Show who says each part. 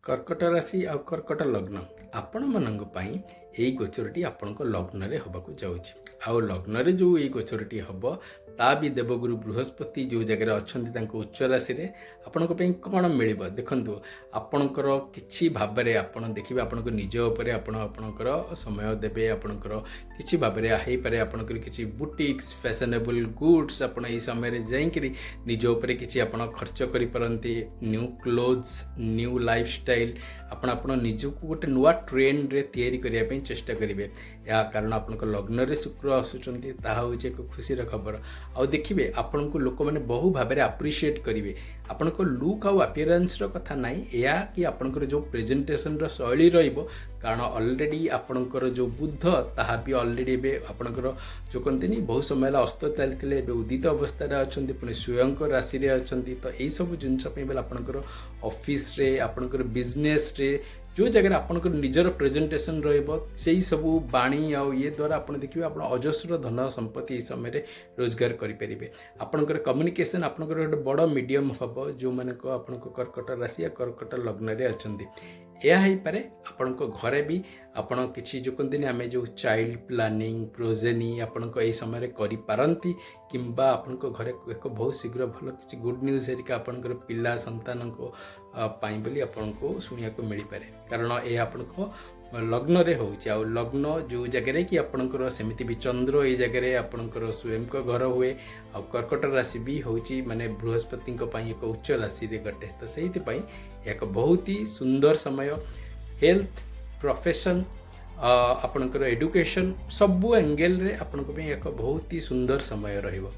Speaker 1: कर्कट राशि आ कर्कट लग्न आपण मानक पई एई गोचरटी आपणको लग्न रे होबाकू जाउछि आ लग्न रे जो एई गोचरटी हबो ता भी देवगुरु बृहस्पति जो जगह अछंती तांको उच्च राशि रे आपणको पई कोन मिलिबो देखंतु आपणकर किछि भाबरे आपण देखिबे आपणको निज ऊपर आपणकर समय देबे आपणकर किछि भाबरे हेई पारे आपणकर किछि बुटीक्स फैशनेबल गुड्स आपण एई समय रे जाईकरी निज ऊपर किछि आपण खर्च करि परंती न्यू क्लोथ्स न्यू लाइफस्टाइल आपण निजको गोटे नुआ ट्रेंड रे तैयारी करिया पे चेष्टा करेंगे या कारण आपन लग्न रे शुक्र आसुचंती ताहा होचे एक खुशी खबर आ देखिए आपण को लोक मैंने बहु भाव में अप्रिशिएट करेंगे आपण को लुक आउ अपीयरेंस रो कथा नाई या कि आपनकर जो प्रेजेंटेशन रो शैली रहिबो कारण ऑलरेडी आपनकर जो बुद्ध ताहा भी ऑलरेडी बे आपनकर जो कहते बहुत समय अस्त चलते उदित अवस्था अच्छा पुणी स्वयं राशि रे अछंती तो यही सब जिनस बेले आपनकर ऑफिस रे आपनकर बिजनेस रे जो जगह आपनकर निजर प्रेजेंटेशन रहिबो सेही सबु बाणी आ ये द्वारा आपण देखिबे आपण अजस्र धन संपत्ति इस समय रे रोजगार करि परिबे आपनकर कम्युनिकेशन आपनकर एक बड़ मीडियम हबो जो माने को आपनकर कर्कट राशि या कर्कट लग्न रे अछंती यह हो पारे आपण घरे भी आपण किसी जो कहते आम जो चाइल्ड प्लानिंग प्रोजेनी आपण यही समय करि पारंती किंबा आपण घरे एक बहुत शीघ्र भल किसी गुड न्यूज हेरिका आपणकर पिला संतान को पाई बोली आपण को सुनिया को मिल पारे कारण ये आपण लग्न रे होउछि आ लग्न जो जगह कि आपणकर सेमिति भी चंद्र ये जगह आपणकर स्वयं को घर हुए आ कर्कट राशि भी होउछि माने बृहस्पति एक उच्च राशि रे गटे तो सेहिति पई एक बहुत ही सुंदर समय हेल्थ प्रोफेशन आपणकर एडुकेशन सबु एंगल रे आपणक एक बहुत ही सुंदर समय रहिबो।